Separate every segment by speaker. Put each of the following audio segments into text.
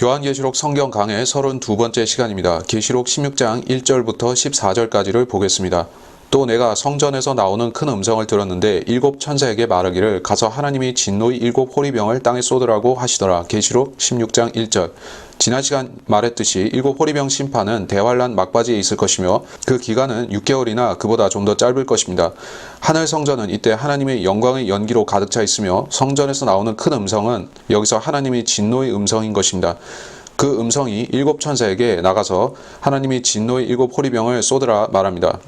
Speaker 1: 요한계시록 성경 강해 32번째 시간입니다. 계시록 16장 1절부터 14절까지를 보겠습니다. 또 내가 성전에서 나오는 큰 음성을 들었는데 일곱 천사에게 말하기를 가서 하나님이 진노의 일곱 호리병을 땅에 쏟으라고 하시더라. 계시록 16장 1절. 지난 시간 말했듯이 일곱 호리병 심판은 대환란 막바지에 있을 것이며 그 기간은 6개월이나 그보다 좀 더 짧을 것입니다. 하늘 성전은 이때 하나님의 영광의 연기로 가득 차 있으며 성전에서 나오는 큰 음성은 여기서 하나님의 진노의 음성인 것입니다. 그 음성이 일곱 천사에게 나가서 하나님이 진노의 일곱 호리병을 쏟으라 말합니다.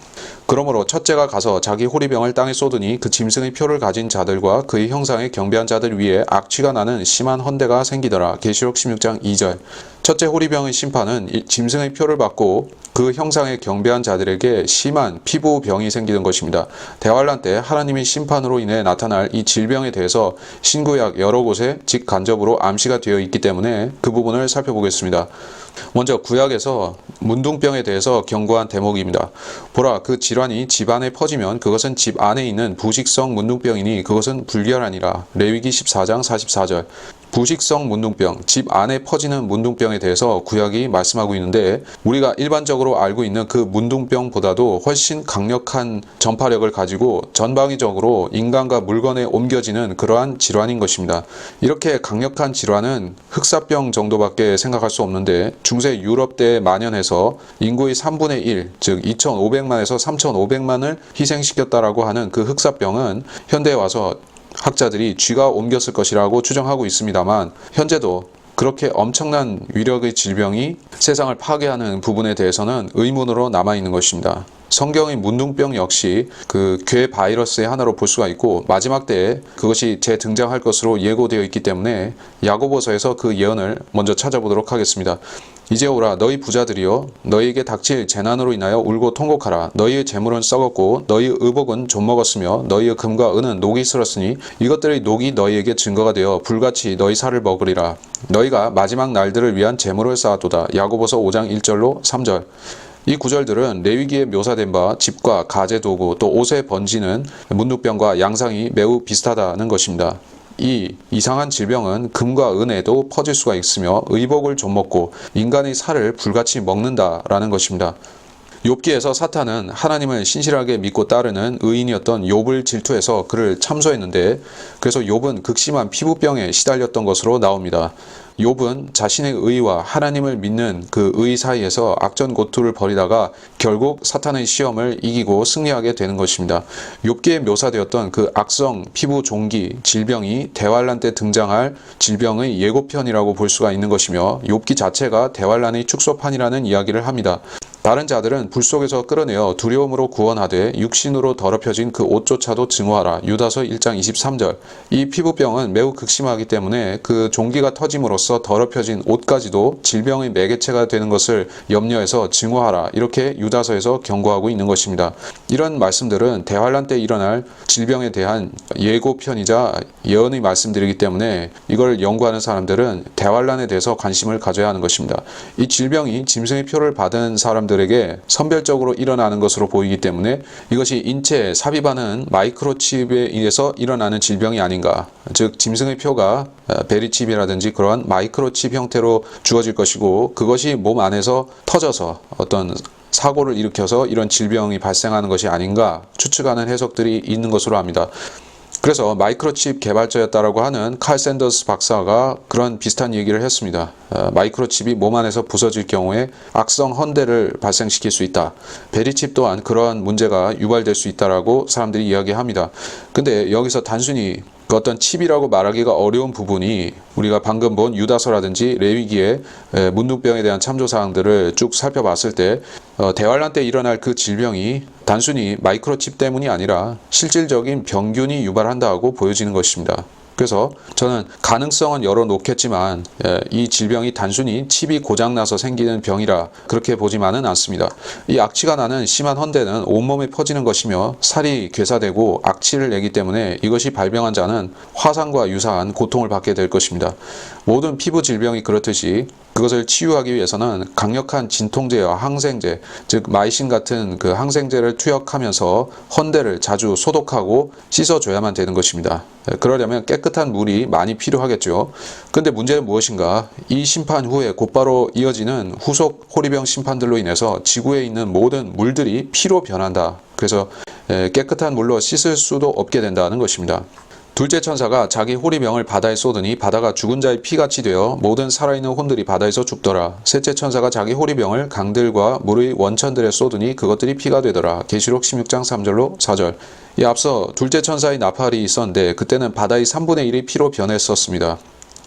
Speaker 1: 그러므로 첫째가 가서 자기 호리병을 땅에 쏟으니 그 짐승의 표를 가진 자들과 그의 형상에 경배한 자들 위에 악취가 나는 심한 헌대가 생기더라. 계시록 16장 2절. 첫째 호리병의 심판은 짐승의 표를 받고 그 형상에 경배한 자들에게 심한 피부병이 생기는 것입니다. 대환란 때 하나님의 심판으로 인해 나타날 이 질병에 대해서 신구약 여러 곳에 직간접으로 암시가 되어 있기 때문에 그 부분을 살펴보겠습니다. 먼저 구약에서 문둥병에 대해서 경고한 대목입니다. 보라, 그 질환이 집 안에 퍼지면 그것은 집 안에 있는 부식성 문둥병이니 그것은 불결하니라. 레위기 14장 44절. 부식성 문둥병, 집 안에 퍼지는 문둥병에 대해서 구약이 말씀하고 있는데 우리가 일반적으로 알고 있는 그 문둥병보다도 훨씬 강력한 전파력을 가지고 전방위적으로 인간과 물건에 옮겨지는 그러한 질환인 것입니다. 이렇게 강력한 질환은 흑사병 정도밖에 생각할 수 없는데 중세 유럽 때에 만연해서 인구의 3분의 1, 즉 2,500만에서 3,500만을 희생시켰다라고 하는 그 흑사병은 현대에 와서 학자들이 쥐가 옮겼을 것이라고 추정하고 있습니다만 현재도 그렇게 엄청난 위력의 질병이 세상을 파괴하는 부분에 대해서는 의문으로 남아있는 것입니다. 성경의 문둥병 역시 그 괴 바이러스의 하나로 볼 수가 있고 마지막 때에 그것이 재등장할 것으로 예고되어 있기 때문에 야고보서에서 그 예언을 먼저 찾아보도록 하겠습니다. 이제 오라 너희 부자들이여 너희에게 닥칠 재난으로 인하여 울고 통곡하라. 너희의 재물은 썩었고 너희의 의복은 좀먹었으며 너희의 금과 은은 녹이 슬었으니 이것들의 녹이 너희에게 증거가 되어 불같이 너희 살을 먹으리라. 너희가 마지막 날들을 위한 재물을 쌓았도다. 야고보서 5장 1절로 3절. 이 구절들은 레위기에 묘사된 바 집과 가재 도구 또 옷에 번지는 문둥병과 양상이 매우 비슷하다는 것입니다. 이 이상한 질병은 금과 은에도 퍼질 수가 있으며 의복을 좀먹고 인간의 살을 불같이 먹는다라는 것입니다. 욥기에서 사탄은 하나님을 신실하게 믿고 따르는 의인이었던 욥을 질투해서 그를 참소했는데 그래서 욥은 극심한 피부병에 시달렸던 것으로 나옵니다. 욥은 자신의 의와 하나님을 믿는 그 의 사이에서 악전고투를 벌이다가 결국 사탄의 시험을 이기고 승리하게 되는 것입니다. 욥기에 묘사되었던 그 악성 피부 종기 질병이 대환란 때 등장할 질병의 예고편이라고 볼 수가 있는 것이며 욥기 자체가 대환란의 축소판이라는 이야기를 합니다. 다른 자들은 불 속에서 끌어내어 두려움으로 구원하되 육신으로 더럽혀진 그 옷조차도 증오하라. 유다서 1장 23절. 이 피부병은 매우 극심하기 때문에 그 종기가 터짐으로써 더럽혀진 옷까지도 질병의 매개체가 되는 것을 염려해서 증오하라. 이렇게 유다서에서 경고하고 있는 것입니다. 이런 말씀들은 대환란 때 일어날 질병에 대한 예고편이자 예언의 말씀들이기 때문에 이걸 연구하는 사람들은 대환란에 대해서 관심을 가져야 하는 것입니다. 이 질병이 짐승의 표를 받은 사람들에게 선별적으로 일어나는 것으로 보이기 때문에 이것이 인체에 삽입하는 마이크로칩에 의해서 일어나는 질병이 아닌가. 즉 짐승의 표가 베리칩이라든지 그러한 마이크로칩 형태로 주어질 것이고 그것이 몸 안에서 터져서 어떤 사고를 일으켜서 이런 질병이 발생하는 것이 아닌가 추측하는 해석들이 있는 것으로 압니다. 그래서 마이크로칩 개발자였다라고 하는 칼 샌더스 박사가 그런 비슷한 얘기를 했습니다. 마이크로칩이 몸 안에서 부서질 경우에 악성 헌대를 발생시킬 수 있다. 베리칩 또한 그러한 문제가 유발될 수 있다라고 사람들이 이야기합니다. 근데 여기서 단순히 그 어떤 칩이라고 말하기가 어려운 부분이 우리가 방금 본 유다서라든지 레위기의 문둥병에 대한 참조사항들을 쭉 살펴봤을 때 대환란 때 일어날 그 질병이 단순히 마이크로칩 때문이 아니라 실질적인 병균이 유발한다고 보여지는 것입니다. 그래서 저는 가능성은 열어놓겠지만 이 질병이 단순히 칩이 고장나서 생기는 병이라 그렇게 보지만은 않습니다. 이 악취가 나는 심한 헌대는 온몸에 퍼지는 것이며 살이 괴사되고 악취를 내기 때문에 이것이 발병한 자는 화상과 유사한 고통을 받게 될 것입니다. 모든 피부 질병이 그렇듯이 그것을 치유하기 위해서는 강력한 진통제와 항생제, 즉 마이신 같은 그 항생제를 투약하면서 헌대를 자주 소독하고 씻어줘야만 되는 것입니다. 그러려면 깨끗한 물이 많이 필요하겠죠. 근데 문제는 무엇인가? 이 심판 후에 곧바로 이어지는 후속 호리병 심판들로 인해서 지구에 있는 모든 물들이 피로 변한다. 그래서 깨끗한 물로 씻을 수도 없게 된다는 것입니다. 둘째 천사가 자기 호리병을 바다에 쏟으니 바다가 죽은 자의 피같이 되어 모든 살아있는 혼들이 바다에서 죽더라. 셋째 천사가 자기 호리병을 강들과 물의 원천들에 쏟으니 그것들이 피가 되더라. 계시록 16장 3절로 4절. 이 앞서 둘째 천사의 나팔이 있었는데 그때는 바다의 3분의 1이 피로 변했었습니다.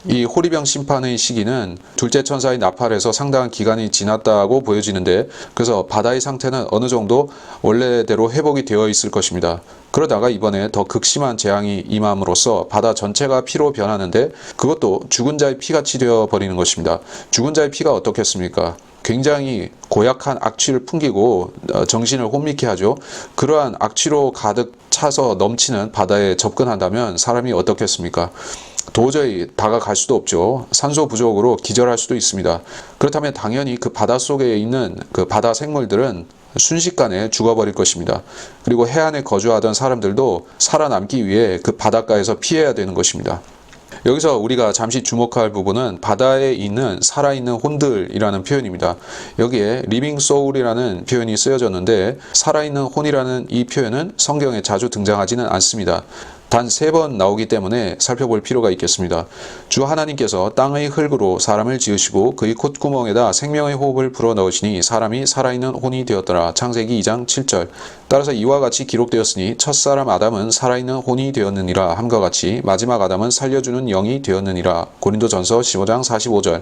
Speaker 1: 이 호리병 심판의 시기는 둘째 천사의 나팔에서 상당한 기간이 지났다고 보여지는데, 그래서 바다의 상태는 어느 정도 원래대로 회복이 되어 있을 것입니다. 그러다가 이번에 더 극심한 재앙이 임함으로써 바다 전체가 피로 변하는데, 그것도 죽은 자의 피같이 되어 버리는 것입니다. 죽은 자의 피가 어떻겠습니까? 굉장히 고약한 악취를 풍기고 정신을 혼미케 하죠. 그러한 악취로 가득 차서 넘치는 바다에 접근한다면 사람이 어떻겠습니까? 도저히 다가갈 수도 없죠. 산소 부족으로 기절할 수도 있습니다. 그렇다면 당연히 그 바다 속에 있는 그 바다 생물들은 순식간에 죽어버릴 것입니다. 그리고 해안에 거주하던 사람들도 살아남기 위해 그 바닷가에서 피해야 되는 것입니다. 여기서 우리가 잠시 주목할 부분은 바다에 있는 살아있는 혼들이라는 표현입니다. 여기에 living soul이라는 표현이 쓰여졌는데, 살아있는 혼이라는 이 표현은 성경에 자주 등장하지는 않습니다. 단 3번 나오기 때문에 살펴볼 필요가 있겠습니다. 주 하나님께서 땅의 흙으로 사람을 지으시고 그의 콧구멍에다 생명의 호흡을 불어넣으시니 사람이 살아있는 혼이 되었더라. 창세기 2장 7절. 따라서 이와 같이 기록되었으니 첫사람 아담은 살아있는 혼이 되었느니라 함과 같이 마지막 아담은 살려주는 영이 되었느니라. 고린도전서 15장 45절.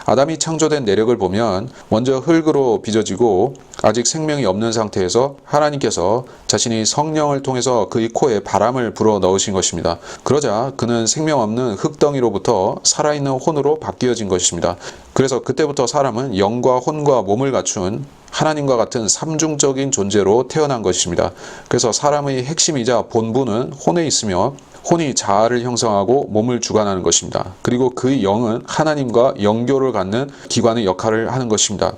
Speaker 1: 아담이 창조된 내력을 보면 먼저 흙으로 빚어지고 아직 생명이 없는 상태에서 하나님께서 자신이 성령을 통해서 그의 코에 바람을 불어넣으신 것입니다. 그러자 그는 생명 없는 흙덩이로부터 살아있는 혼으로 바뀌어진 것입니다. 그래서 그때부터 사람은 영과 혼과 몸을 갖춘 하나님과 같은 삼중적인 존재로 태어난 것입니다. 그래서 사람의 핵심이자 본부는 혼에 있으며 혼이 자아를 형성하고 몸을 주관하는 것입니다. 그리고 그의 영은 하나님과 영교를 갖는 기관의 역할을 하는 것입니다.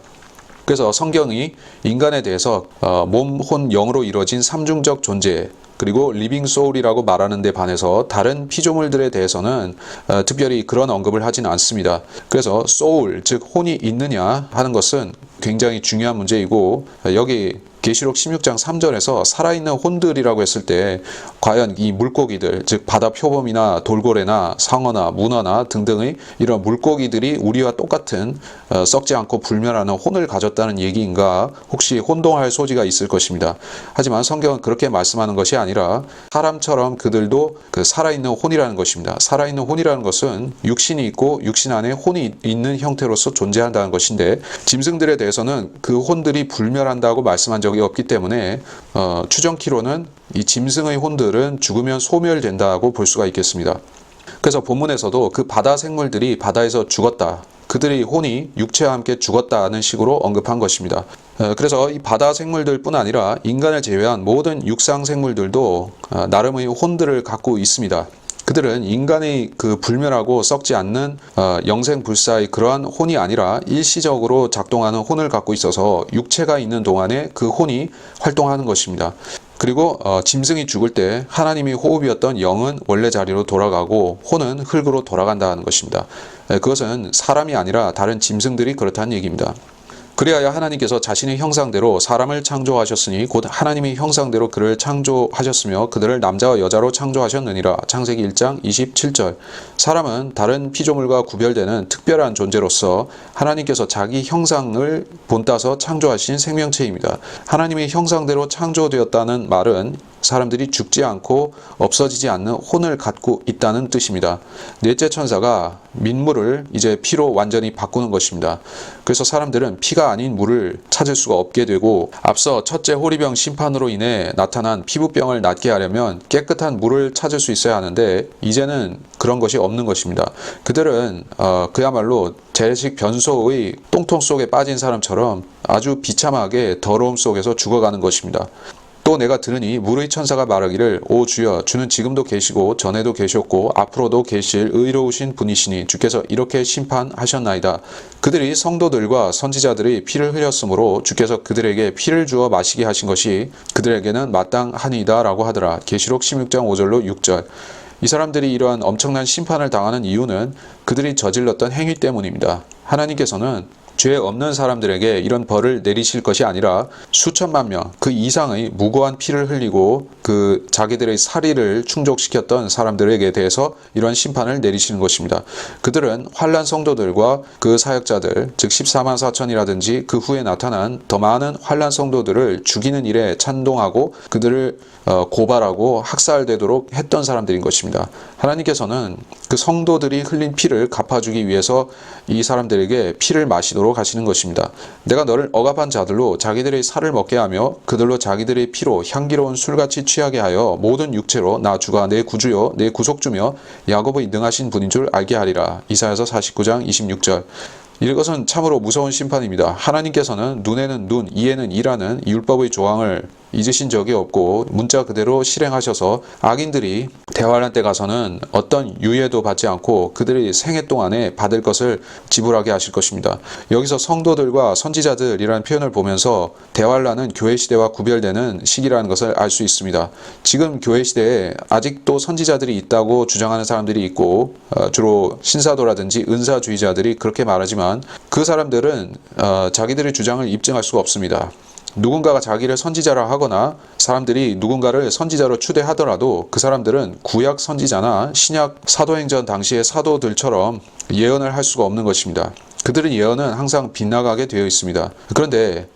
Speaker 1: 그래서 성경이 인간에 대해서 몸, 혼, 영으로 이루어진 삼중적 존재, 그리고 리빙 소울이라고 말하는 데 반해서 다른 피조물들에 대해서는 특별히 그런 언급을 하지는 않습니다. 그래서 소울, 즉 혼이 있느냐 하는 것은 굉장히 중요한 문제이고, 여기 계시록 16장 3절에서 살아있는 혼들이라고 했을 때 과연 이 물고기들, 즉 바다 표범이나 돌고래나 상어나 문어나 등등의 이런 물고기들이 우리와 똑같은 썩지 않고 불멸하는 혼을 가졌다는 얘기인가, 혹시 혼동할 소지가 있을 것입니다. 하지만 성경은 그렇게 말씀하는 것이 아니라 사람처럼 그들도 그 살아있는 혼이라는 것입니다. 살아있는 혼이라는 것은 육신이 있고 육신 안에 혼이 있는 형태로서 존재한다는 것인데, 짐승들에 대해서는 그 혼들이 불멸한다고 말씀한 적이 없기 때문에 추정키로는 이 짐승의 혼들은 죽으면 소멸된다고 볼 수가 있겠습니다. 그래서 본문에서도 그 바다 생물들이 바다에서 죽었다, 그들의 혼이 육체와 함께 죽었다는 식으로 언급한 것입니다. 그래서 이 바다 생물들뿐 아니라 인간을 제외한 모든 육상 생물들도 나름의 혼들을 갖고 있습니다. 그들은 인간의 그 불멸하고 썩지 않는 영생불사의 그러한 혼이 아니라 일시적으로 작동하는 혼을 갖고 있어서 육체가 있는 동안에 그 혼이 활동하는 것입니다. 그리고 짐승이 죽을 때 하나님이 호흡이었던 영은 원래 자리로 돌아가고 혼은 흙으로 돌아간다는 것입니다. 그것은 사람이 아니라 다른 짐승들이 그렇다는 얘기입니다. 그리하여 하나님께서 자신의 형상대로 사람을 창조하셨으니 곧 하나님의 형상대로 그를 창조하셨으며 그들을 남자와 여자로 창조하셨느니라. 창세기 1장 27절. 사람은 다른 피조물과 구별되는 특별한 존재로서 하나님께서 자기 형상을 본따서 창조하신 생명체입니다. 하나님의 형상대로 창조되었다는 말은 사람들이 죽지 않고 없어지지 않는 혼을 갖고 있다는 뜻입니다. 넷째 천사가 민물을 이제 피로 완전히 바꾸는 것입니다. 그래서 사람들은 피가 아닌 물을 찾을 수가 없게 되고, 앞서 첫째 호리병 심판으로 인해 나타난 피부병을 낫게 하려면 깨끗한 물을 찾을 수 있어야 하는데 이제는 그런 것이 없는 것입니다. 그들은 그야말로 재래식 변소의 똥통 속에 빠진 사람처럼 아주 비참하게 더러움 속에서 죽어가는 것입니다. 또 내가 들으니 물의 천사가 말하기를 오 주여 주는 지금도 계시고 전에도 계셨고 앞으로도 계실 의로우신 분이시니 주께서 이렇게 심판하셨나이다. 그들이 성도들과 선지자들이 피를 흘렸으므로 주께서 그들에게 피를 주어 마시게 하신 것이 그들에게는 마땅하니이다 라고 하더라. 계시록 16장 5절로 6절. 이 사람들이 이러한 엄청난 심판을 당하는 이유는 그들이 저질렀던 행위 때문입니다. 하나님께서는 죄 없는 사람들에게 이런 벌을 내리실 것이 아니라 수천만 명, 그 이상의 무고한 피를 흘리고 그 자기들의 살의를 충족시켰던 사람들에게 대해서 이러한 심판을 내리시는 것입니다. 그들은 환난 성도들과 그 사역자들, 즉 14만 4천이라든지 그 후에 나타난 더 많은 환난 성도들을 죽이는 일에 찬동하고 그들을 고발하고 학살되도록 했던 사람들인 것입니다. 하나님께서는 그 성도들이 흘린 피를 갚아주기 위해서 이 사람들에게 피를 마시도록 하시는 것입니다. 내가 너를 억압한 자들로 자기들의 살을 먹게 하며 그들로 자기들의 피로 향기로운 술같이 취하게 하여 모든 육체로 나 주가 내 구주요 내 구속주며 야곱의 능하신 분인 줄 알게 하리라. 이사야서 49장 26절. 이것은 참으로 무서운 심판입니다. 하나님께서는 눈에는 눈, 이에는 이라는 율법의 조항을 잊으신 적이 없고 문자 그대로 실행하셔서 악인들이 대환란 때 가서는 어떤 유예도 받지 않고 그들의 생애 동안에 받을 것을 지불하게 하실 것입니다. 여기서 성도들과 선지자들이라는 표현을 보면서 대환란은 교회 시대와 구별되는 시기라는 것을 알 수 있습니다. 지금 교회 시대에 아직도 선지자들이 있다고 주장하는 사람들이 있고 주로 신사도라든지 은사주의자들이 그렇게 말하지만 그 사람들은 자기들의 주장을 입증할 수가 없습니다. 누군가가 자기를 선지자라 하거나 사람들이 누군가를 선지자로 추대하더라도 그 사람들은 구약 선지자나 신약 사도행전 당시의 사도들처럼 예언을 할 수가 없는 것입니다. 그들의 예언은 항상 빗나가게 되어 있습니다. 그런데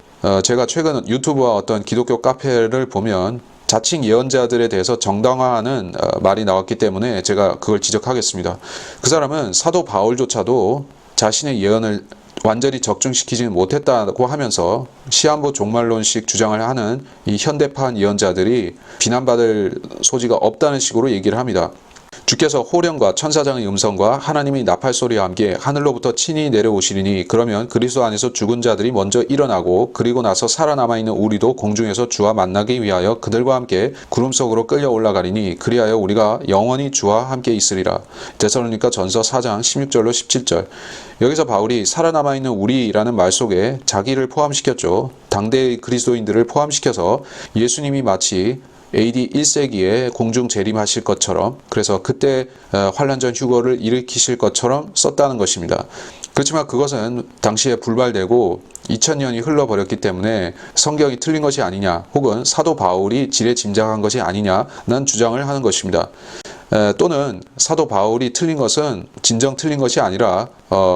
Speaker 1: 제가 최근 유튜브와 어떤 기독교 카페를 보면 자칭 예언자들에 대해서 정당화하는 말이 나왔기 때문에 제가 그걸 지적하겠습니다. 그 사람은 사도 바울조차도 자신의 예언을 완전히 적중시키지는 못했다고 하면서 시한부 종말론식 주장을 하는 이 현대판 예언자들이 비난받을 소지가 없다는 식으로 얘기를 합니다. 주께서 호령과 천사장의 음성과 하나님의 나팔 소리와 함께 하늘로부터 친히 내려오시리니 그러면 그리스도 안에서 죽은 자들이 먼저 일어나고 그리고 나서 살아남아 있는 우리도 공중에서 주와 만나기 위하여 그들과 함께 구름 속으로 끌려 올라가리니 그리하여 우리가 영원히 주와 함께 있으리라. 데살로니가 전서 4장 16절로 17절. 여기서 바울이 살아남아 있는 우리라는 말 속에 자기를 포함시켰죠. 당대의 그리스도인들을 포함시켜서 예수님이 마치 AD 1세기에 공중 재림하실 것처럼 그래서 그때 환란전 휴거를 일으키실 것처럼 썼다는 것입니다. 그렇지만 그것은 당시에 불발되고 2000년이 흘러버렸기 때문에 성경이 틀린 것이 아니냐 혹은 사도 바울이 지레짐작한 것이 아니냐는 주장을 하는 것입니다. 또는 사도 바울이 틀린 것은 진정 틀린 것이 아니라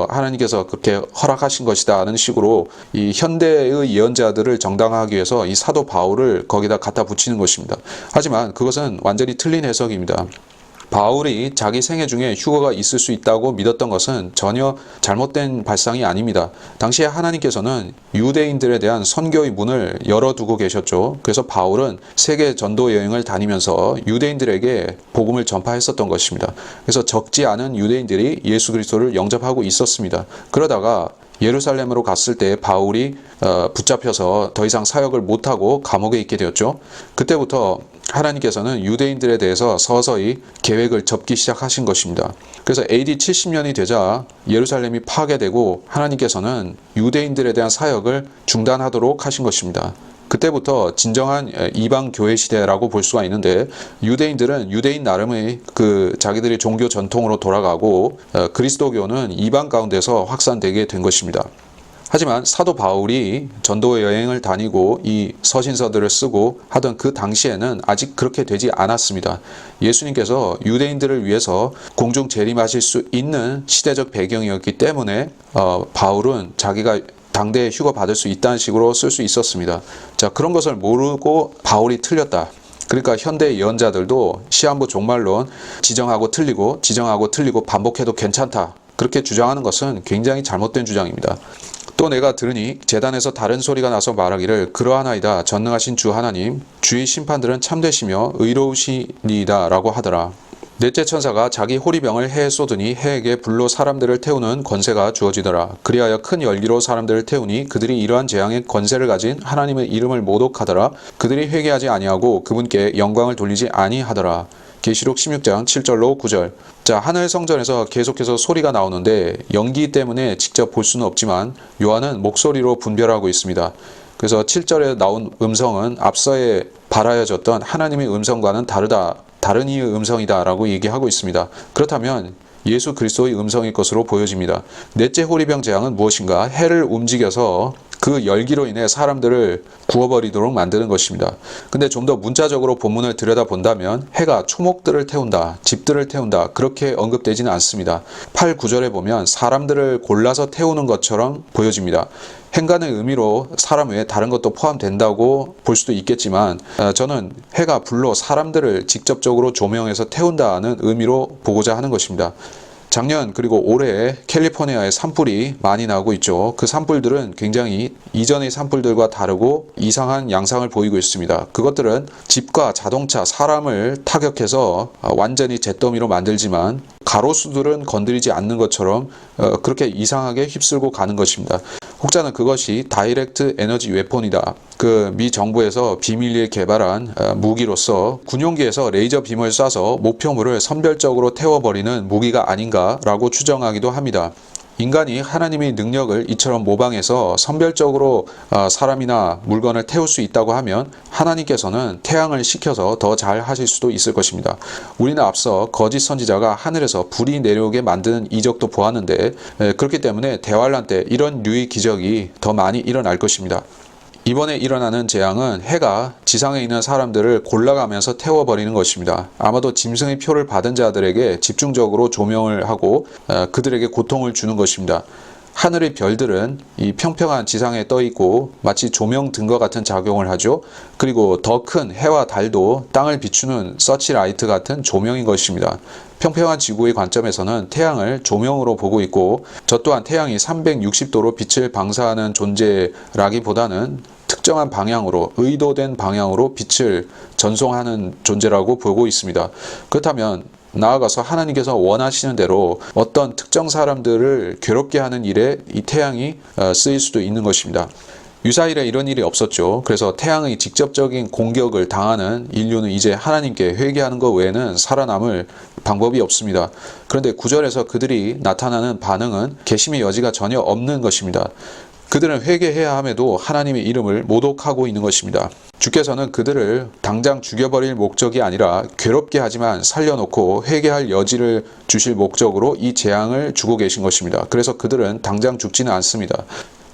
Speaker 1: 하나님께서 그렇게 허락하신 것이다 하는 식으로 이 현대의 예언자들을 정당화하기 위해서 이 사도 바울을 거기다 갖다 붙이는 것입니다. 하지만 그것은 완전히 틀린 해석입니다. 바울이 자기 생애 중에 휴거가 있을 수 있다고 믿었던 것은 전혀 잘못된 발상이 아닙니다. 당시에 하나님께서는 유대인들에 대한 선교의 문을 열어두고 계셨죠. 그래서 바울은 세계 전도 여행을 다니면서 유대인들에게 복음을 전파했었던 것입니다. 그래서 적지 않은 유대인들이 예수 그리스도를 영접하고 있었습니다. 그러다가 예루살렘으로 갔을 때 바울이 붙잡혀서 더 이상 사역을 못하고 감옥에 있게 되었죠. 그때부터 하나님께서는 유대인들에 대해서 서서히 계획을 접기 시작하신 것입니다. 그래서 AD 70년이 되자 예루살렘이 파괴되고 하나님께서는 유대인들에 대한 사역을 중단하도록 하신 것입니다. 그때부터 진정한 이방 교회 시대라고 볼 수가 있는데 유대인들은 유대인 나름의 그 자기들의 종교 전통으로 돌아가고 그리스도교는 이방 가운데서 확산되게 된 것입니다. 하지만 사도 바울이 전도 여행을 다니고 이 서신서들을 쓰고 하던 그 당시에는 아직 그렇게 되지 않았습니다. 예수님께서 유대인들을 위해서 공중 재림하실 수 있는 시대적 배경이었기 때문에 바울은 자기가 당대에 휴거 받을 수 있다는 식으로 쓸 수 있었습니다. 자, 그런 것을 모르고 바울이 틀렸다. 그러니까 현대 예언자들도 시한부 종말론 지정하고 틀리고 반복해도 괜찮다. 그렇게 주장하는 것은 굉장히 잘못된 주장입니다. 또 내가 들으니 제단에서 다른 소리가 나서 말하기를 그러하나이다 전능하신 주 하나님 주의 심판들은 참되시며 의로우시니이다 라고 하더라. 넷째 천사가 자기 호리병을 해에 쏟으니 해에게 불로 사람들을 태우는 권세가 주어지더라. 그리하여 큰 열기로 사람들을 태우니 그들이 이러한 재앙의 권세를 가진 하나님의 이름을 모독하더라. 그들이 회개하지 아니하고 그분께 영광을 돌리지 아니하더라. 계시록 16장 7절로 9절. 자, 하늘 성전에서 계속해서 소리가 나오는데 연기 때문에 직접 볼 수는 없지만 요한은 목소리로 분별하고 있습니다. 그래서 7절에 나온 음성은 앞서에 발하여졌던 하나님의 음성과는 다른 이의 음성이다 라고 얘기하고 있습니다. 그렇다면 예수 그리스도의 음성일 것으로 보여집니다. 넷째 호리병 재앙은 무엇인가? 해를 움직여서 그 열기로 인해 사람들을 구워버리도록 만드는 것입니다. 근데 좀 더 문자적으로 본문을 들여다본다면 해가 초목들을 태운다, 집들을 태운다 그렇게 언급되지는 않습니다. 8, 9절에 보면 사람들을 골라서 태우는 것처럼 보여집니다. 행간의 의미로 사람 외에 다른 것도 포함된다고 볼 수도 있겠지만 저는 해가 불로 사람들을 직접적으로 조명해서 태운다는 의미로 보고자 하는 것입니다. 작년 그리고 올해 캘리포니아에 산불이 많이 나고 있죠. 그 산불들은 굉장히 이전의 산불들과 다르고 이상한 양상을 보이고 있습니다. 그것들은 집과 자동차, 사람을 타격해서 완전히 잿더미로 만들지만 가로수들은 건드리지 않는 것처럼 그렇게 이상하게 휩쓸고 가는 것입니다. 혹자는 그것이 다이렉트 에너지 웨폰이다. 그 미 정부에서 비밀리에 개발한 무기로서 군용기에서 레이저 빔을 쏴서 목표물을 선별적으로 태워버리는 무기가 아닌가라고 추정하기도 합니다. 인간이 하나님의 능력을 이처럼 모방해서 선별적으로 사람이나 물건을 태울 수 있다고 하면 하나님께서는 태양을 식혀서 더 잘 하실 수도 있을 것입니다. 우리는 앞서 거짓 선지자가 하늘에서 불이 내려오게 만드는 이적도 보았는데 그렇기 때문에 대환란 때 이런 류의 기적이 더 많이 일어날 것입니다. 이번에 일어나는 재앙은 해가 지상에 있는 사람들을 골라가면서 태워버리는 것입니다. 아마도 짐승의 표를 받은 자들에게 집중적으로 조명을 하고 그들에게 고통을 주는 것입니다. 하늘의 별들은 이 평평한 지상에 떠 있고 마치 조명 등과 같은 작용을 하죠. 그리고 더 큰 해와 달도 땅을 비추는 서치라이트 같은 조명인 것입니다. 평평한 지구의 관점에서는 태양을 조명으로 보고 있고 저 또한 태양이 360도로 빛을 방사하는 존재라기보다는 특정한 방향으로 의도된 방향으로 빛을 전송하는 존재라고 보고 있습니다. 그렇다면 나아가서 하나님께서 원하시는 대로 어떤 특정 사람들을 괴롭게 하는 일에 이 태양이 쓰일 수도 있는 것입니다. 유사일에 이런 일이 없었죠. 그래서 태양의 직접적인 공격을 당하는 인류는 이제 하나님께 회개하는 것 외에는 살아남을 방법이 없습니다. 그런데 9절에서 그들이 나타나는 반응은 개심의 여지가 전혀 없는 것입니다. 그들은 회개해야 함에도 하나님의 이름을 모독하고 있는 것입니다. 주께서는 그들을 당장 죽여버릴 목적이 아니라 괴롭게 하지만 살려놓고 회개할 여지를 주실 목적으로 이 재앙을 주고 계신 것입니다. 그래서 그들은 당장 죽지는 않습니다.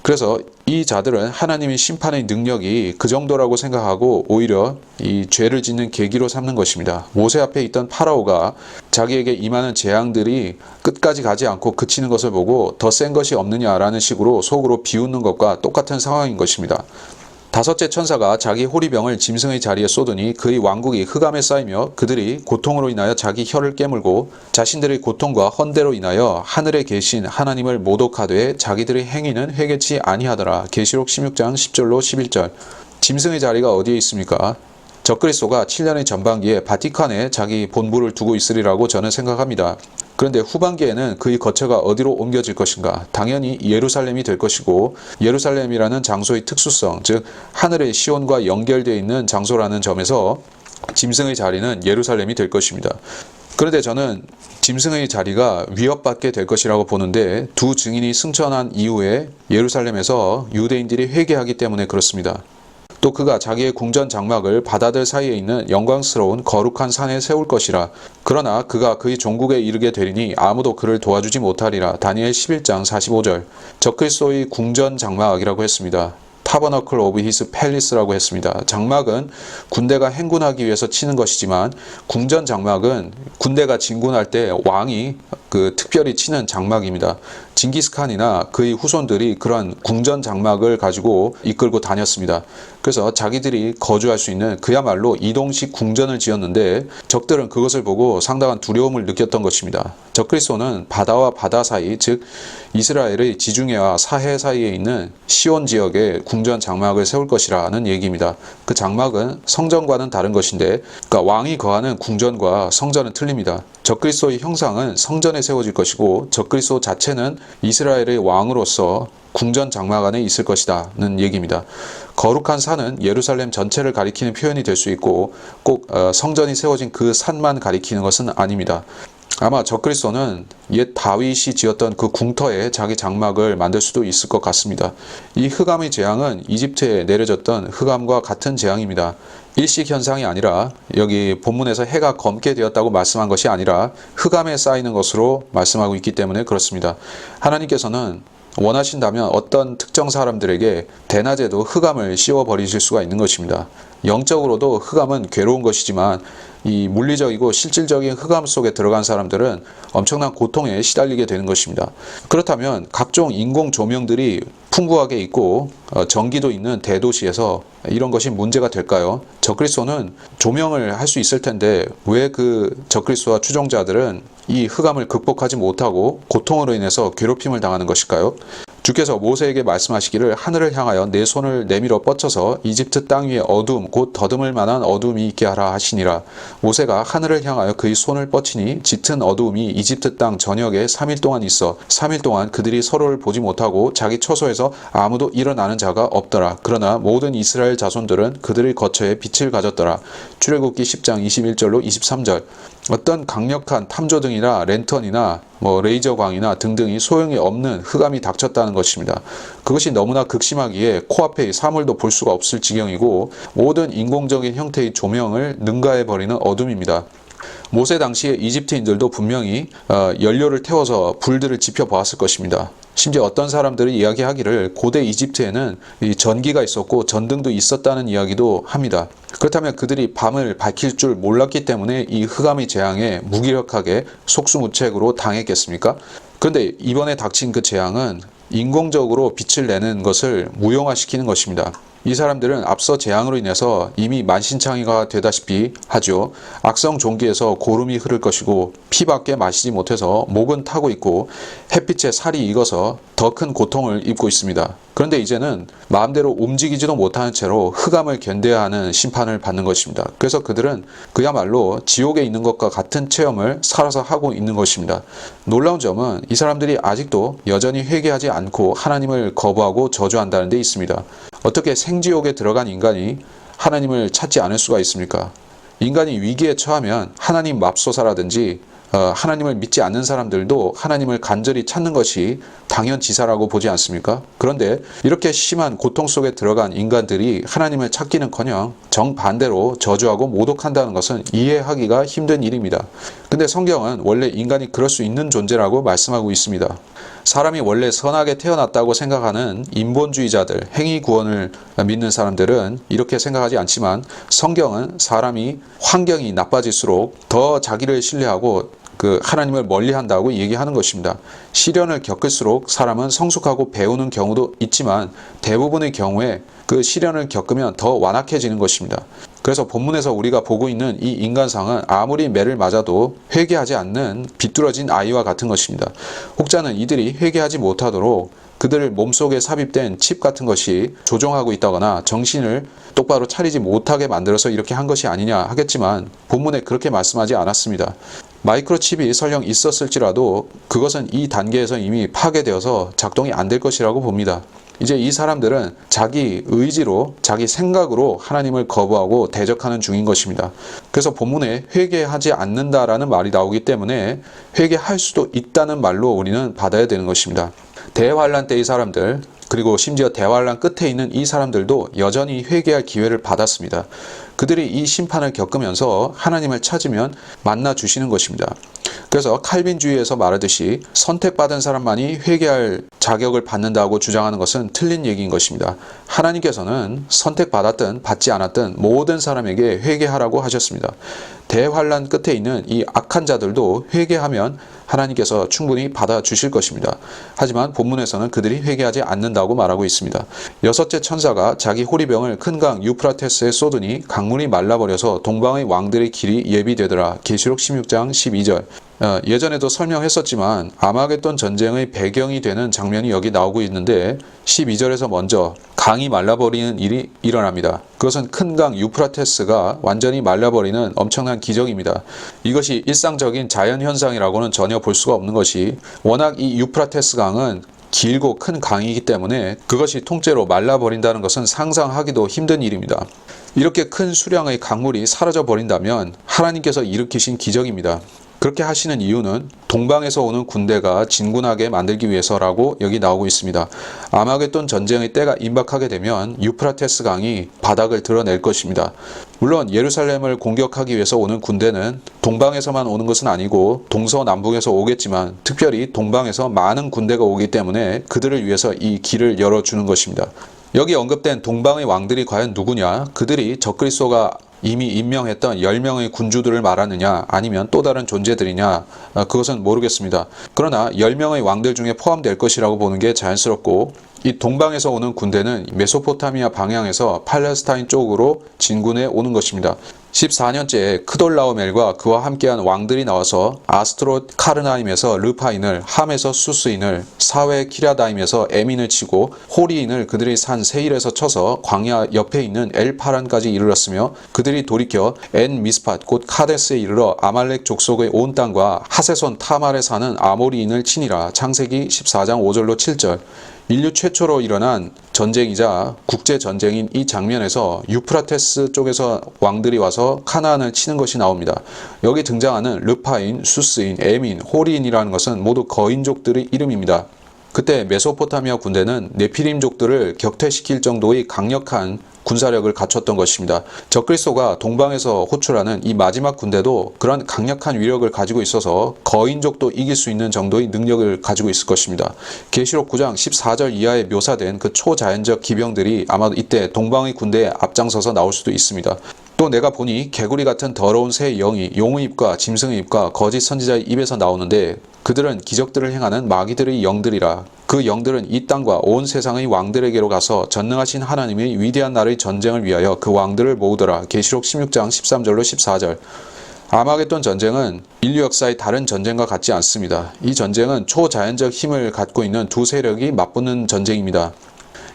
Speaker 1: 그래서 이 자들은 하나님의 심판의 능력이 그 정도라고 생각하고 오히려 이 죄를 짓는 계기로 삼는 것입니다. 모세 앞에 있던 파라오가 자기에게 임하는 재앙들이 끝까지 가지 않고 그치는 것을 보고 더 센 것이 없느냐라는 식으로 속으로 비웃는 것과 똑같은 상황인 것입니다. 다섯째 천사가 자기 호리병을 짐승의 자리에 쏟으니 그의 왕국이 흑암에 쌓이며 그들이 고통으로 인하여 자기 혀를 깨물고 자신들의 고통과 헌대로 인하여 하늘에 계신 하나님을 모독하되 자기들의 행위는 회개치 아니하더라. 계시록 16장 10절로 11절. 짐승의 자리가 어디에 있습니까? 적그리스도가 7년의 전반기에 바티칸에 자기 본부를 두고 있으리라고 저는 생각합니다. 그런데 후반기에는 그의 거처가 어디로 옮겨질 것인가? 당연히 예루살렘이 될 것이고 예루살렘이라는 장소의 특수성, 즉 하늘의 시온과 연결되어 있는 장소라는 점에서 짐승의 자리는 예루살렘이 될 것입니다. 그런데 저는 짐승의 자리가 위협받게 될 것이라고 보는데 두 증인이 승천한 이후에 예루살렘에서 유대인들이 회개하기 때문에 그렇습니다. 또 그가 자기의 궁전 장막을 바다들 사이에 있는 영광스러운 거룩한 산에 세울 것이라. 그러나 그가 그의 종국에 이르게 되리니 아무도 그를 도와주지 못하리라. 다니엘 11장 45절. 적그리스도의 궁전 장막이라고 했습니다. 타버너클 오브 히스 팰리스라고 했습니다. 장막은 군대가 행군하기 위해서 치는 것이지만 궁전 장막은 군대가 진군할 때 왕이 특별히 치는 장막입니다. 징기스칸이나 그의 후손들이 그러한 궁전 장막을 가지고 이끌고 다녔습니다. 그래서 자기들이 거주할 수 있는 그야말로 이동식 궁전을 지었는데 적들은 그것을 보고 상당한 두려움을 느꼈던 것입니다. 적그리스도는 바다와 바다 사이, 즉 이스라엘의 지중해와 사해 사이에 있는 시온 지역에 궁전 장막을 세울 것이라는 얘기입니다. 그 장막은 성전과는 다른 것인데, 그러니까 왕이 거하는 궁전과 성전은 틀립니다. 적그리스도의 형상은 성전에 세워질 것이고 적그리스도 자체는 이스라엘의 왕으로서 궁전 장막 안에 있을 것이다는 얘기입니다. 거룩한 산은 예루살렘 전체를 가리키는 표현이 될 수 있고 꼭 성전이 세워진 그 산만 가리키는 것은 아닙니다. 아마 적그리스도는 옛 다윗이 지었던 그 궁터에 자기 장막을 만들 수도 있을 것 같습니다. 이 흑암의 재앙은 이집트에 내려졌던 흑암과 같은 재앙입니다. 일식 현상이 아니라 여기 본문에서 해가 검게 되었다고 말씀한 것이 아니라 흑암에 쌓이는 것으로 말씀하고 있기 때문에 그렇습니다. 하나님께서는 원하신다면 어떤 특정 사람들에게 대낮에도 흑암을 씌워버리실 수가 있는 것입니다. 영적으로도 흑암은 괴로운 것이지만 이 물리적이고 실질적인 흑암 속에 들어간 사람들은 엄청난 고통에 시달리게 되는 것입니다. 그렇다면 각종 인공 조명들이 풍부하게 있고 전기도 있는 대도시에서 이런 것이 문제가 될까요? 적그리스도는 조명을 할 수 있을 텐데 왜 그 적그리스도와 추종자들은 이 흑암을 극복하지 못하고 고통으로 인해서 괴롭힘을 당하는 것일까요? 주께서 모세에게 말씀하시기를 하늘을 향하여 내 손을 내밀어 뻗쳐서 이집트 땅 위에 어둠 곧 더듬을 만한 어둠이 있게 하라 하시니라. 모세가 하늘을 향하여 그의 손을 뻗치니 짙은 어두움이 이집트 땅 전역에 3일 동안 있어 3일 동안 그들이 서로를 보지 못하고 자기 처소에서 아무도 일어나는 자가 없더라. 그러나 모든 이스라엘 자손들은 그들의 거처에 빛을 가졌더라. 출애굽기 10장 21절로 23절. 어떤 강력한 탐조등이나 랜턴이나 레이저광이나 등등이 소용이 없는 흑암이 닥쳤다는 것입니다. 그것이 너무나 극심하기에 코앞의 사물도 볼 수가 없을 지경이고 모든 인공적인 형태의 조명을 능가해버리는 어둠입니다. 모세 당시에 이집트인들도 분명히 연료를 태워서 불들을 지펴보았을 것입니다. 심지어 어떤 사람들이 이야기하기를 고대 이집트에는 전기가 있었고 전등도 있었다는 이야기도 합니다. 그렇다면 그들이 밤을 밝힐 줄 몰랐기 때문에 이 흑암의 재앙에 무기력하게 속수무책으로 당했겠습니까? 그런데 이번에 닥친 그 재앙은 인공적으로 빛을 내는 것을 무용화시키는 것입니다. 이 사람들은 앞서 재앙으로 인해서 이미 만신창이가 되다시피 하죠. 악성 종기에서 고름이 흐를 것이고 피밖에 마시지 못해서 목은 타고 있고 햇빛에 살이 익어서 더 큰 고통을 입고 있습니다. 그런데 이제는 마음대로 움직이지도 못하는 채로 흑암을 견뎌야 하는 심판을 받는 것입니다. 그래서 그들은 그야말로 지옥에 있는 것과 같은 체험을 살아서 하고 있는 것입니다. 놀라운 점은 이 사람들이 아직도 여전히 회개하지 않고 하나님을 거부하고 저주한다는 데 있습니다. 어떻게 생지옥에 들어간 인간이 하나님을 찾지 않을 수가 있습니까? 인간이 위기에 처하면 하나님 맙소사라든지 하나님을 믿지 않는 사람들도 하나님을 간절히 찾는 것이 당연지사라고 보지 않습니까? 그런데 이렇게 심한 고통 속에 들어간 인간들이 하나님을 찾기는커녕 정반대로 저주하고 모독한다는 것은 이해하기가 힘든 일입니다. 근데 성경은 원래 인간이 그럴 수 있는 존재라고 말씀하고 있습니다. 사람이 원래 선하게 태어났다고 생각하는 인본주의자들, 행위구원을 믿는 사람들은 이렇게 생각하지 않지만 성경은 사람이 환경이 나빠질수록 더 자기를 신뢰하고 하나님을 멀리한다고 얘기하는 것입니다. 시련을 겪을수록 사람은 성숙하고 배우는 경우도 있지만 대부분의 경우에 그 시련을 겪으면 더 완악해지는 것입니다. 그래서 본문에서 우리가 보고 있는 이 인간상은 아무리 매를 맞아도 회개하지 않는 비뚤어진 아이와 같은 것입니다. 혹자는 이들이 회개하지 못하도록 그들 몸속에 삽입된 칩 같은 것이 조종하고 있다거나 정신을 똑바로 차리지 못하게 만들어서 이렇게 한 것이 아니냐 하겠지만 본문에 그렇게 말씀하지 않았습니다. 마이크로칩이 설령 있었을지라도 그것은 이 단계에서 이미 파괴되어서 작동이 안 될 것이라고 봅니다. 이제 이 사람들은 자기 의지로 자기 생각으로 하나님을 거부하고 대적하는 중인 것입니다. 그래서 본문에 회개하지 않는다라는 말이 나오기 때문에 회개할 수도 있다는 말로 우리는 받아야 되는 것입니다. 대환란 때의 사람들 그리고 심지어 대환란 끝에 있는 이 사람들도 여전히 회개할 기회를 받았습니다. 그들이 이 심판을 겪으면서 하나님을 찾으면 만나 주시는 것입니다. 그래서 칼빈주의에서 말하듯이 선택받은 사람만이 회개할 자격을 받는다고 주장하는 것은 틀린 얘기인 것입니다. 하나님께서는 선택받았든 받지 않았든 모든 사람에게 회개하라고 하셨습니다. 대환란 끝에 있는 이 악한 자들도 회개하면 하나님께서 충분히 받아주실 것입니다. 하지만 본문에서는 그들이 회개하지 않는다고 말하고 있습니다. 여섯째 천사가 자기 호리병을 큰 강 유프라테스에 쏟으니 강물이 말라버려서 동방의 왕들의 길이 예비되더라. 계시록 16장 12절. 예전에도 설명했었지만 아마겟돈 전쟁의 배경이 되는 장면이 여기 나오고 있는데 12절에서 먼저 강이 말라버리는 일이 일어납니다. 그것은 큰 강 유프라테스가 완전히 말라버리는 엄청난 기적입니다. 이것이 일상적인 자연현상이라고는 전혀 볼 수가 없는 것이 워낙 이 유프라테스 강은 길고 큰 강이기 때문에 그것이 통째로 말라버린다는 것은 상상하기도 힘든 일입니다. 이렇게 큰 수량의 강물이 사라져 버린다면 하나님께서 일으키신 기적입니다. 그렇게 하시는 이유는 동방에서 오는 군대가 진군하게 만들기 위해서라고 여기 나오고 있습니다. 아마겟돈 전쟁의 때가 임박하게 되면 유프라테스 강이 바닥을 드러낼 것입니다. 물론 예루살렘을 공격하기 위해서 오는 군대는 동방에서만 오는 것은 아니고 동서남북에서 오겠지만 특별히 동방에서 많은 군대가 오기 때문에 그들을 위해서 이 길을 열어주는 것입니다. 여기 언급된 동방의 왕들이 과연 누구냐? 그들이 적그리스도가 이미 임명했던 10명의 군주들을 말하느냐 아니면 또 다른 존재들이냐 그것은 모르겠습니다. 그러나 10명의 왕들 중에 포함될 것이라고 보는 게 자연스럽고 이 동방에서 오는 군대는 메소포타미아 방향에서 팔레스타인 쪽으로 진군해 오는 것입니다. 14년째에 크돌라오멜과 그와 함께한 왕들이 나와서 아스트롯 카르나임에서 르파인을, 함에서 수스인을, 사웨 키랴다임에서 에민을 치고 호리인을 그들의 산 세일에서 쳐서 광야 옆에 있는 엘파란까지 이르렀으며 그들이 돌이켜 엔 미스팟 곧 카데스에 이르러 아말렉 족속의 온 땅과 하세손 타말에 사는 아모리인을 치니라. 창세기 14장 5절로 7절. 인류 최초로 일어난 전쟁이자 국제전쟁인 이 장면에서 유프라테스 쪽에서 왕들이 와서 카나안을 치는 것이 나옵니다. 여기 등장하는 르파인, 수스인, 에민, 호리인이라는 것은 모두 거인족들의 이름입니다. 그때 메소포타미아 군대는 네피림족들을 격퇴시킬 정도의 강력한 군사력을 갖췄던 것입니다. 적그리스도가 동방에서 호출하는 이 마지막 군대도 그런 강력한 위력을 가지고 있어서 거인족도 이길 수 있는 정도의 능력을 가지고 있을 것입니다. 계시록 9장 14절 이하에 묘사된 그 초자연적 기병들이 아마도 이때 동방의 군대에 앞장서서 나올 수도 있습니다. 또 내가 보니 개구리 같은 더러운 새 영이 용의 입과 짐승의 입과 거짓 선지자의 입에서 나오는데 그들은 기적들을 행하는 마귀들의 영들이라. 그 영들은 이 땅과 온 세상의 왕들에게로 가서 전능하신 하나님의 위대한 날의 전쟁을 위하여 그 왕들을 모으더라. 계시록 16장 13절로 14절. 아마겟돈 전쟁은 인류 역사의 다른 전쟁과 같지 않습니다. 이 전쟁은 초자연적 힘을 갖고 있는 두 세력이 맞붙는 전쟁입니다.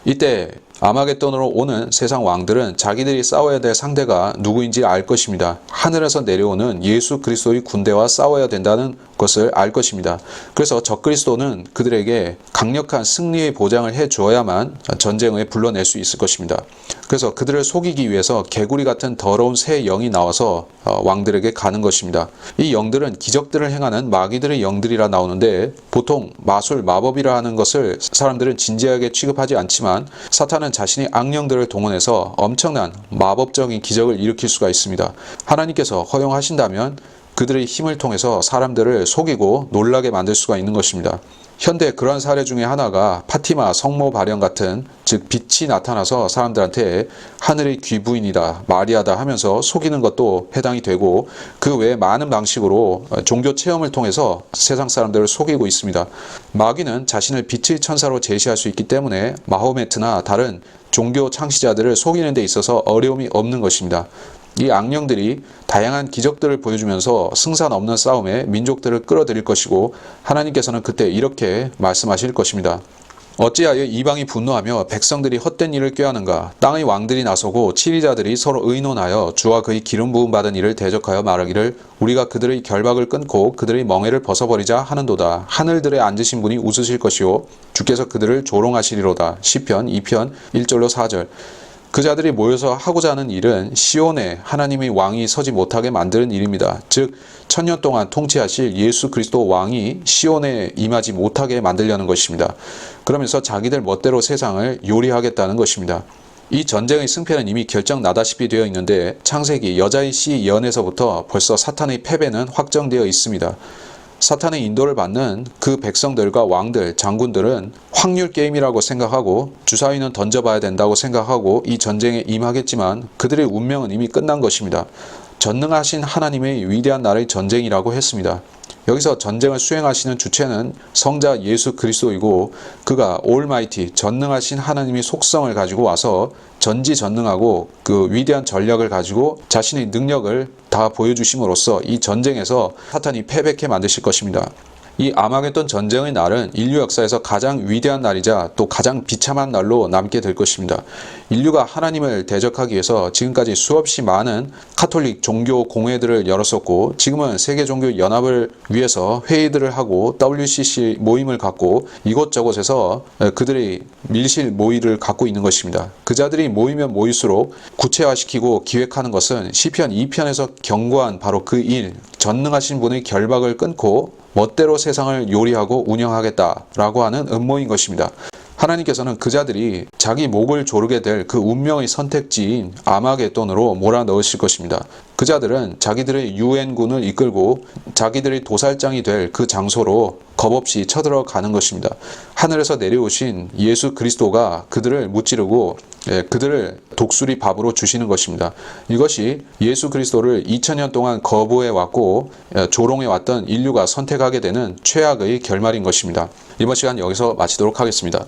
Speaker 1: 이때 아마겟돈으로 오는 세상 왕들은 자기들이 싸워야 될 상대가 누구인지 알 것입니다. 하늘에서 내려오는 예수 그리스도의 군대와 싸워야 된다는 것을 알 것입니다. 그래서 적그리스도는 그들에게 강력한 승리의 보장을 해주어야만 전쟁에 불러낼 수 있을 것입니다. 그래서 그들을 속이기 위해서 개구리 같은 더러운 새 영이 나와서 왕들에게 가는 것입니다. 이 영들은 기적들을 행하는 마귀들의 영들이라 나오는데 보통 마술, 마법이라 하는 것을 사람들은 진지하게 취급하지 않지만 사탄은 자신의 악령들을 동원해서 엄청난 마법적인 기적을 일으킬 수가 있습니다. 하나님께서 허용하신다면 그들의 힘을 통해서 사람들을 속이고 놀라게 만들 수가 있는 것입니다. 현대 그런 사례 중에 하나가 파티마 성모 발현 같은, 즉 빛이 나타나서 사람들한테 하늘의 귀부인이다, 마리아다 하면서 속이는 것도 해당이 되고 그 외에 많은 방식으로 종교 체험을 통해서 세상 사람들을 속이고 있습니다. 마귀는 자신을 빛의 천사로 제시할 수 있기 때문에 마호메트나 다른 종교 창시자들을 속이는 데 있어서 어려움이 없는 것입니다. 이 악령들이 다양한 기적들을 보여주면서 승산 없는 싸움에 민족들을 끌어들일 것이고 하나님께서는 그때 이렇게 말씀하실 것입니다. 어찌하여 이방이 분노하며 백성들이 헛된 일을 꾀하는가? 땅의 왕들이 나서고 치리자들이 서로 의논하여 주와 그의 기름 부음 받은 이를 대적하여 말하기를 우리가 그들의 결박을 끊고 그들의 멍에를 벗어버리자 하는도다. 하늘들에 앉으신 분이 웃으실 것이요 주께서 그들을 조롱하시리로다. 시편 2편 1절로 4절. 그 자들이 모여서 하고자 하는 일은 시온에 하나님의 왕이 서지 못하게 만드는 일입니다. 즉 천년 동안 통치하실 예수 그리스도 왕이 시온에 임하지 못하게 만들려는 것입니다. 그러면서 자기들 멋대로 세상을 요리하겠다는 것입니다. 이 전쟁의 승패는 이미 결정나다시피 되어 있는데 창세기 여자의 씨 예언에서부터 벌써 사탄의 패배는 확정되어 있습니다. 사탄의 인도를 받는 그 백성들과 왕들, 장군들은 확률 게임이라고 생각하고 주사위는 던져봐야 된다고 생각하고 이 전쟁에 임하겠지만 그들의 운명은 이미 끝난 것입니다. 전능하신 하나님의 위대한 날의 전쟁이라고 했습니다. 여기서 전쟁을 수행하시는 주체는 성자 예수 그리스도이고 그가 올마이티 전능하신 하나님의 속성을 가지고 와서 전지전능하고 그 위대한 전략을 가지고 자신의 능력을 다 보여주심으로써 이 전쟁에서 사탄이 패배케 만드실 것입니다. 이 아마겟돈 전쟁의 날은 인류 역사에서 가장 위대한 날이자 또 가장 비참한 날로 남게 될 것입니다. 인류가 하나님을 대적하기 위해서 지금까지 수없이 많은 카톨릭 종교 공회들을 열었었고 지금은 세계종교연합을 위해서 회의들을 하고 WCC 모임을 갖고 이곳저곳에서 그들의 밀실 모의를 갖고 있는 것입니다. 그 자들이 모이면 모일수록 구체화시키고 기획하는 것은 시편 2편에서 경고한 바로 그 일, 전능하신 분의 결박을 끊고 멋대로 세상을 요리하고 운영하겠다라고 하는 음모인 것입니다. 하나님께서는 그 자들이 자기 목을 조르게 될 그 운명의 선택지인 아마겟돈으로 몰아넣으실 것입니다. 그 자들은 자기들의 유엔군을 이끌고 자기들의 도살장이 될 그 장소로 겁없이 쳐들어가는 것입니다. 하늘에서 내려오신 예수 그리스도가 그들을 무찌르고 그들을 독수리 밥으로 주시는 것입니다. 이것이 예수 그리스도를 2000년 동안 거부해 왔고 조롱해 왔던 인류가 선택하게 되는 최악의 결말인 것입니다. 이번 시간 여기서 마치도록 하겠습니다.